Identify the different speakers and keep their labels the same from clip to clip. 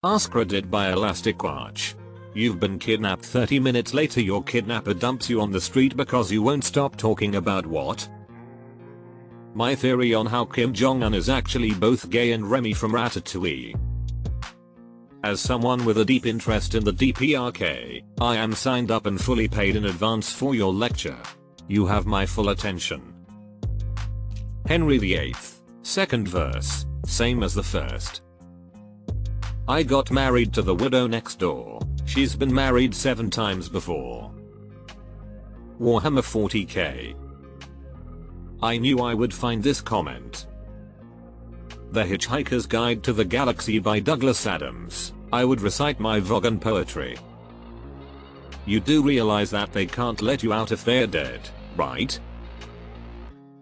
Speaker 1: Askreddit by Elastic Watch. You've been kidnapped. 30 minutes later your kidnapper dumps you on the street because you won't stop talking about what? My theory on how Kim Jong-un is actually both gay and Remy from Ratatouille. As someone with a deep interest in the DPRK, I am signed up and fully paid in advance for your lecture. You have my full attention. Henry VIII, second verse, same as the first. I got married to the widow next door. She's been married 7 times before. Warhammer 40k. I knew I would find this comment. The Hitchhiker's Guide to the Galaxy by Douglas Adams. I would recite my Vogon poetry. You do realize that they can't let you out if they're dead, right?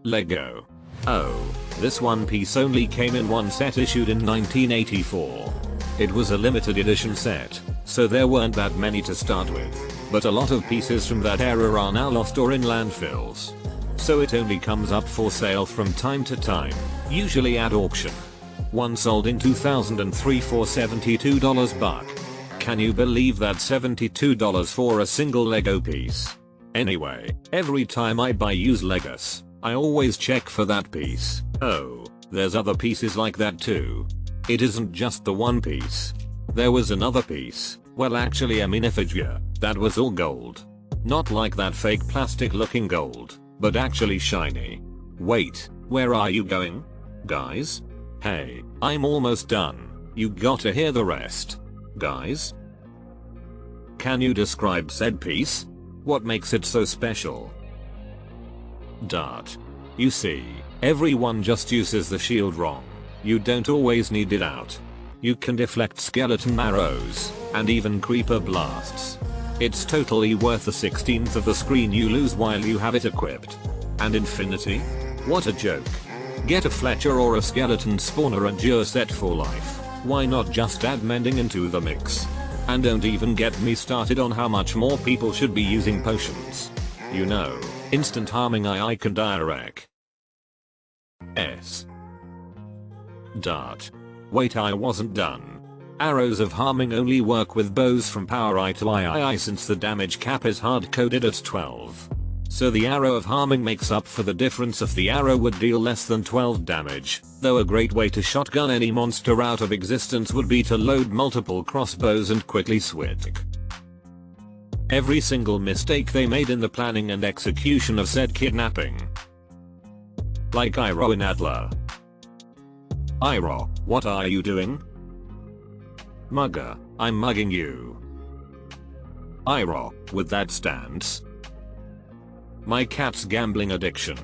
Speaker 1: Lego. Oh, this one piece only came in one set issued in 1984. It was a limited edition set, so there weren't that many to start with, but a lot of pieces from that era are now lost or in landfills. So it only comes up for sale from time to time, usually at auction. One sold in 2003 for $72 buck. Can you believe that? $72 for a single Lego piece? Anyway, every time I buy used Legos, I always check for that piece. Oh, there's other pieces like that too. It isn't just the one piece. There was another piece, well actually a minifigure, that was all gold. Not like that fake plastic looking gold, but actually shiny. Wait, where are you going? Guys? Hey, I'm almost done. You gotta hear the rest. Guys? Can you describe said piece? What makes it so special? Dart. You see, everyone just uses the shield wrong. You don't always need it out. You can deflect skeleton arrows, and even creeper blasts. It's totally worth the 16th of the screen you lose while you have it equipped. And infinity? What a joke. Get a Fletcher or a skeleton spawner and you're set for life. Why not just add mending into the mix? And don't even get me started on how much more people should be using potions. You know, instant harming I can direct. Dart. Wait, I wasn't done. Arrows of harming only work with bows from power I to II since the damage cap is hard coded at 12. So the arrow of harming makes up for the difference if the arrow would deal less than 12 damage, though a great way to shotgun any monster out of existence would be to load multiple crossbows and quickly switch. Every single mistake they made in the planning and execution of said kidnapping. Like Iroh in Adler. Iroh, what are you doing? Mugger, I'm mugging you. Iroh, with that stance. My cat's gambling addiction.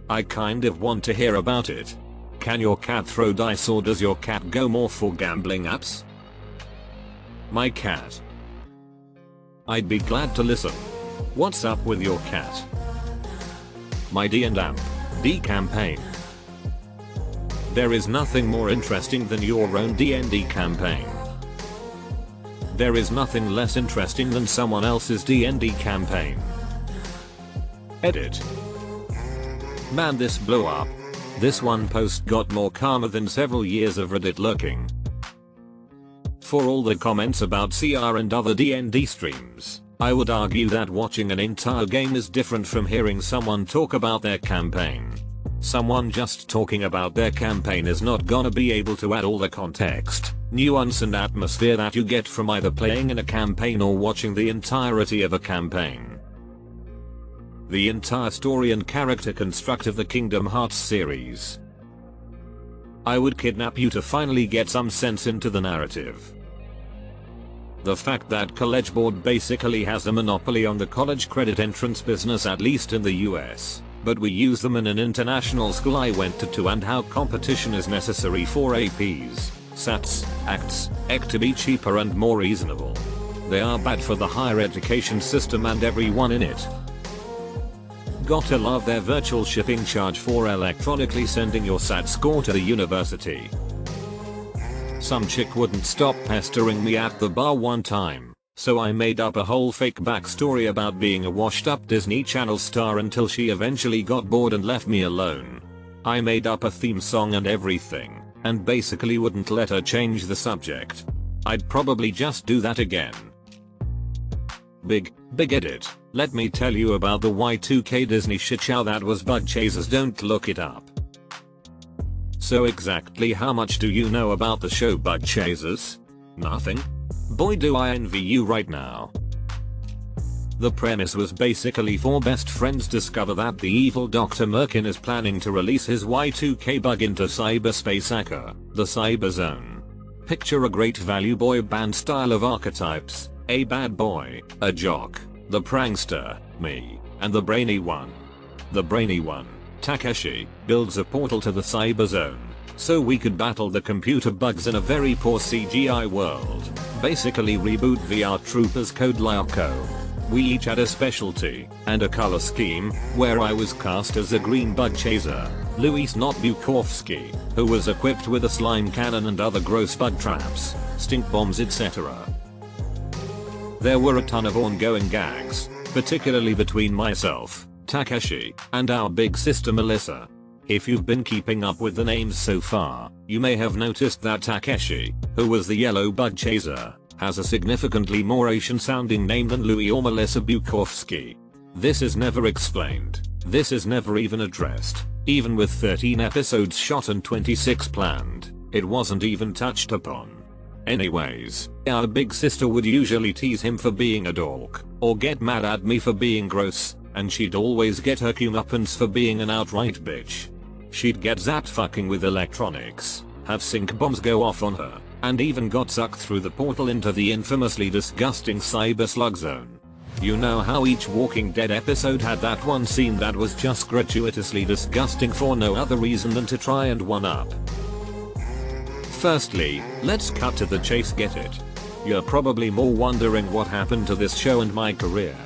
Speaker 1: I kind of want to hear about it. Can your cat throw dice or does your cat go more for gambling apps? My cat. I'd be glad to listen. What's up with your cat? My D&AMP. D campaign. There is nothing more interesting than your own D&D campaign. There is nothing less interesting than someone else's D&D campaign. Edit. Man, this blew up. This one post got more karma than several years of Reddit lurking. For all the comments about CR and other D&D streams, I would argue that watching an entire game is different from hearing someone talk about their campaign. Someone just talking about their campaign is not gonna be able to add all the context, nuance and atmosphere that you get from either playing in a campaign or watching the entirety of a campaign. The entire story and character construct of the Kingdom Hearts series. I would kidnap you to finally get some sense into the narrative. The fact that College Board basically has a monopoly on the college credit entrance business, at least in the US. But we use them in an international school I went to, and how competition is necessary for APs, SATs, ACTs, EC to be cheaper and more reasonable. They are bad for the higher education system and everyone in it. Gotta love their virtual shipping charge for electronically sending your SAT score to the university. Some chick wouldn't stop pestering me at the bar one time. So I made up a whole fake backstory about being a washed up Disney Channel star until she eventually got bored and left me alone. I made up a theme song and everything. and basically wouldn't let her change the subject. I'd probably just do that again. Big edit. Let me tell you about the Y2K Disney shitshow that was Bug Chasers. Don't look it up. So exactly how much do you know about the show Bug Chasers? Nothing? Boy, do I envy you right now. The premise was basically four best friends discover that the evil Dr. Merkin is planning to release his Y2K bug into cyberspace aka the cyber zone. Picture a great value boy band style of archetypes, a bad boy, a jock, the prankster, me, and the brainy one. The brainy one, Takeshi, builds a portal to the cyber zone, so we could battle the computer bugs in a very poor CGI world. Basically reboot VR Troopers Code Lyoko. We each had a specialty and a color scheme, where I was cast as a green bug chaser, Luis not Bukowski, who was equipped with a slime cannon and other gross bug traps, stink bombs etc. There were a ton of ongoing gags, particularly between myself, Takeshi, and our big sister Melissa. If you've been keeping up with the names so far, you may have noticed that Takeshi, who was the yellow bug chaser, has a significantly more Asian sounding name than Louis or Melissa Bukowski. This is never explained. This is never even addressed. Even with 13 episodes shot and 26 planned, it wasn't even touched upon. Anyways, our big sister would usually tease him for being a dork, or get mad at me for being gross, and she'd always get her comeuppance for being an outright bitch. She'd get zapped fucking with electronics, have sink bombs go off on her, and even got sucked through the portal into the infamously disgusting cyber slug zone. You know how each Walking Dead episode had that one scene that was just gratuitously disgusting for no other reason than to try and one-up. Firstly, let's cut to the chase, get it? You're probably more wondering what happened to this show and my career.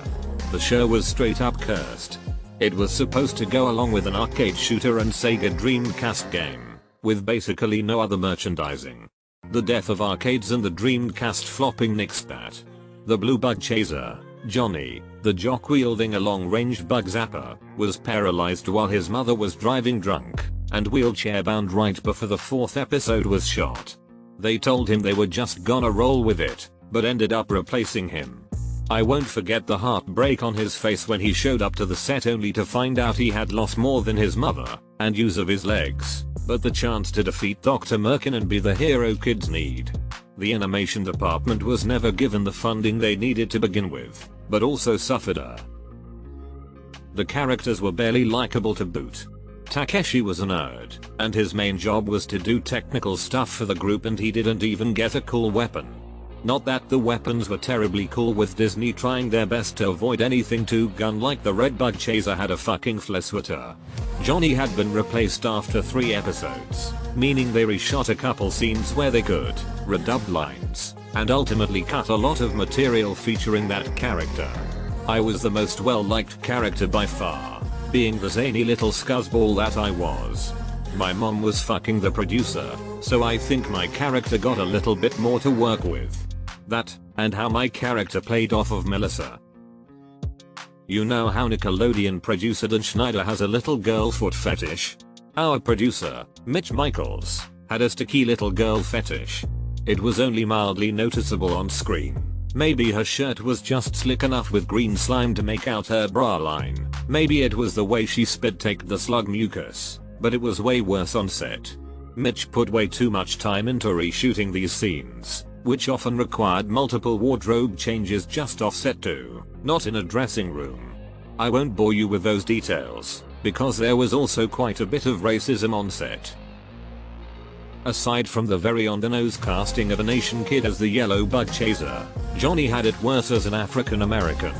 Speaker 1: The show was straight up cursed. It was supposed to go along with an arcade shooter and Sega Dreamcast game, with basically no other merchandising. The death of arcades and the Dreamcast flopping nixed that. The blue bug chaser, Johnny, the jock wielding a long-range bug zapper, was paralyzed while his mother was driving drunk, and wheelchair bound right before the fourth episode was shot. They told him they were just gonna roll with it, but ended up replacing him. I won't forget the heartbreak on his face when he showed up to the set only to find out he had lost more than his mother, and use of his legs, but the chance to defeat Dr. Merkin and be the hero kids need. The animation department was never given the funding they needed to begin with, but also suffered the characters were barely likable to boot. Takeshi was a nerd, and his main job was to do technical stuff for the group, and he didn't even get a cool weapon. Not that the weapons were terribly cool, with Disney trying their best to avoid anything too gun like the red bug chaser had a fucking flesweater. Johnny had been replaced after 3 episodes, meaning they reshot a couple scenes where they could, redubbed lines, and ultimately cut a lot of material featuring that character. I was the most well-liked character by far, being the zany little scuzzball that I was. My mom was fucking the producer, so I think my character got a little bit more to work with. That, and how my character played off of Melissa. You know how Nickelodeon producer Dan Schneider has a little girl foot fetish? Our producer, Mitch Michaels, had a sticky little girl fetish. It was only mildly noticeable on screen. Maybe her shirt was just slick enough with green slime to make out her bra line. Maybe it was the way she spit-taked the slug mucus, but it was way worse on set. Mitch put way too much time into reshooting these scenes, which often required multiple wardrobe changes just off set too, not in a dressing room. I won't bore you with those details, because there was also quite a bit of racism on set. Aside from the very on-the-nose casting of an Asian kid as the yellow bug chaser, Johnny had it worse as an African American.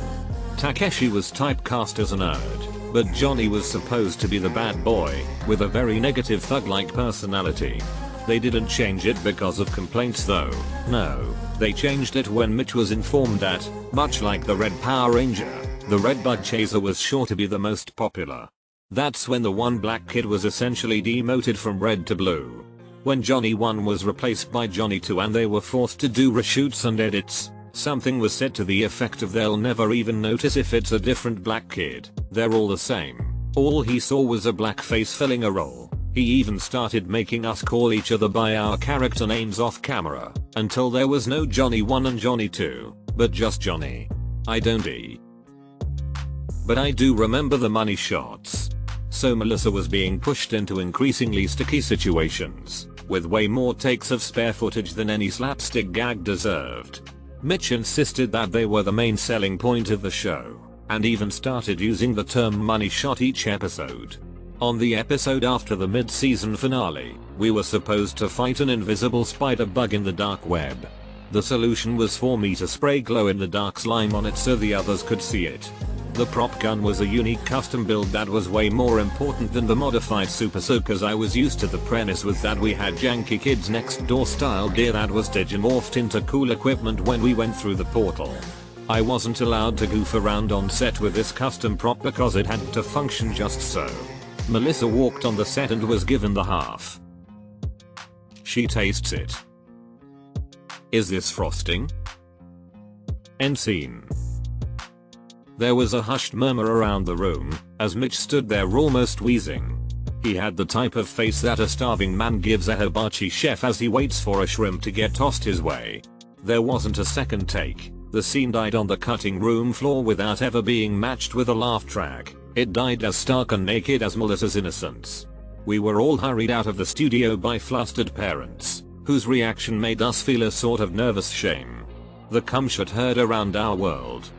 Speaker 1: Takeshi was typecast as a nerd, but Johnny was supposed to be the bad boy, with a very negative thug-like personality. They didn't change it because of complaints though. No, they changed it when Mitch was informed that, much like the Red Power Ranger, the red bug chaser was sure to be the most popular. That's when the one black kid was essentially demoted from red to blue. When Johnny 1 was replaced by Johnny 2 and they were forced to do reshoots and edits, something was said to the effect of they'll never even notice if it's a different black kid, they're all the same. All he saw was a black face filling a role. He even started making us call each other by our character names off camera, until there was no Johnny 1 and Johnny 2, but just Johnny. I don't But I do remember the money shots. So Melissa was being pushed into increasingly sticky situations, with way more takes of spare footage than any slapstick gag deserved. Mitch insisted that they were the main selling point of the show, and even started using the term money shot each episode. On the episode after the mid-season finale, we were supposed to fight an invisible spider bug in the dark web. The solution was for me to spray glow-in-the-dark slime on it so the others could see it. The prop gun was a unique custom build that was way more important than the modified super soakers I was used to. The premise was that we had janky kids next door style gear that was digimorphed into cool equipment when we went through the portal. I wasn't allowed to goof around on set with this custom prop because it had to function just so. Melissa walked on the set and was given the half. She tastes it. Is this frosting? End scene. There was a hushed murmur around the room, as Mitch stood there almost wheezing. He had the type of face that a starving man gives a hibachi chef as he waits for a shrimp to get tossed his way. There wasn't a second take. The scene died on the cutting room floor without ever being matched with a laugh track. It died as stark and naked as Melissa's innocence. We were all hurried out of the studio by flustered parents, whose reaction made us feel a sort of nervous shame. The cum shot heard around our world.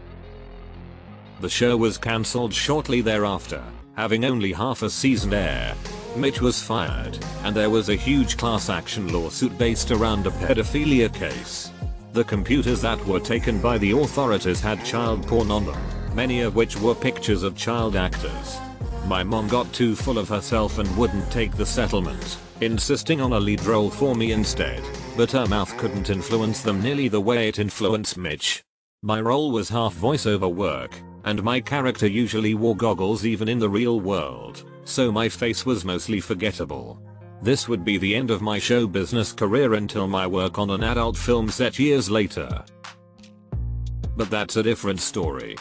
Speaker 1: The show was cancelled shortly thereafter, having only half a season air. Mitch was fired, and there was a huge class action lawsuit based around a pedophilia case. The computers that were taken by the authorities had child porn on them, many of which were pictures of child actors. My mom got too full of herself and wouldn't take the settlement, insisting on a lead role for me instead, but her mouth couldn't influence them nearly the way it influenced Mitch. My role was half voiceover work, and my character usually wore goggles even in the real world, so my face was mostly forgettable. This would be the end of my show business career until my work on an adult film set years later. But that's a different story.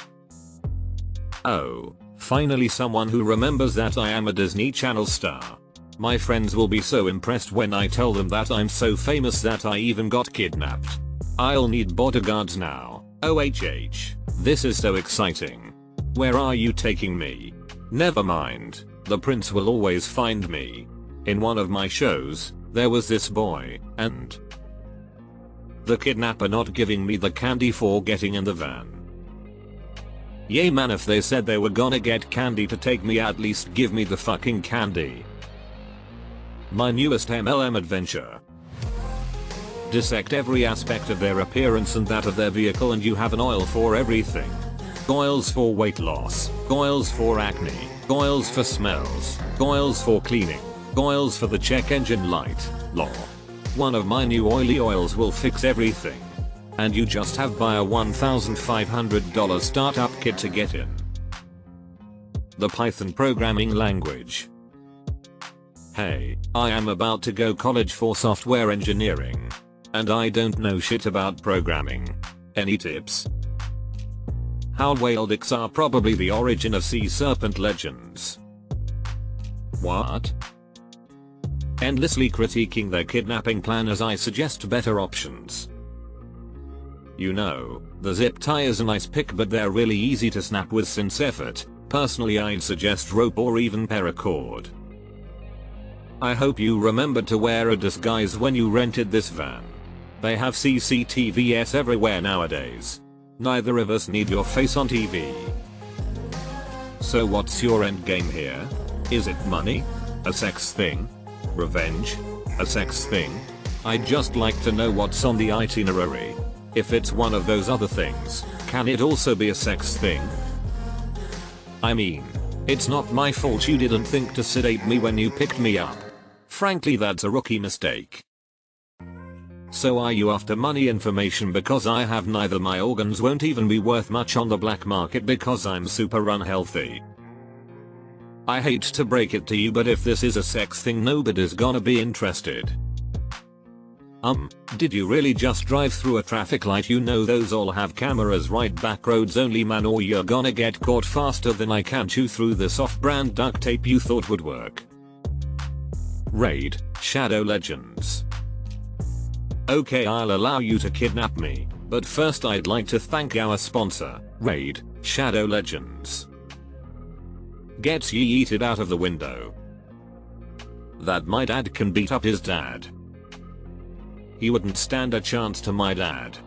Speaker 1: Oh, finally someone who remembers that I am a Disney Channel star. My friends will be so impressed when I tell them that I'm so famous that I even got kidnapped. I'll need bodyguards now. OHH. This is so exciting. Where are you taking me? Never mind, the prince will always find me. In one of my shows, there was this boy, and the kidnapper not giving me the candy for getting in the van. Yay man, if they said they were gonna get candy to take me, at least give me the fucking candy. My newest MLM adventure. Dissect every aspect of their appearance and that of their vehicle and you have an oil for everything. Oils for weight loss, oils for acne, oils for smells, oils for cleaning, oils for the check engine light, lol. One of my new oily oils will fix everything. And you just have buy a $1,500 startup kit to get in. The Python programming language. Hey, I am about to go college for software engineering. And I don't know shit about programming. Any tips? How whale dicks are probably the origin of sea serpent legends. What? Endlessly critiquing their kidnapping plan as I suggest better options. You know, the zip tie is a nice pick but they're really easy to snap with since effort. Personally I'd suggest rope or even paracord. I hope you remembered to wear a disguise when you rented this van. They have CCTVs everywhere nowadays. Neither of us need your face on TV. So what's your endgame here? Is it money? A sex thing? Revenge? A sex thing? I'd just like to know what's on the itinerary. If it's one of those other things, can it also be a sex thing? I mean, it's not my fault you didn't think to sedate me when you picked me up. Frankly, that's a rookie mistake. So are you after money information? Because I have neither. My organs won't even be worth much on the black market because I'm super unhealthy. I hate to break it to you, but if this is a sex thing, nobody's gonna be interested. Did you really just drive through a traffic light? You know those all have cameras, right? Back roads only man, or you're gonna get caught faster than I can chew through this off-brand duct tape you thought would work. Raid, Shadow Legends. Okay, I'll allow you to kidnap me, but first I'd like to thank our sponsor, Raid, Shadow Legends. Gets yeeted out of the window. That my dad can beat up his dad. He wouldn't stand a chance to my dad.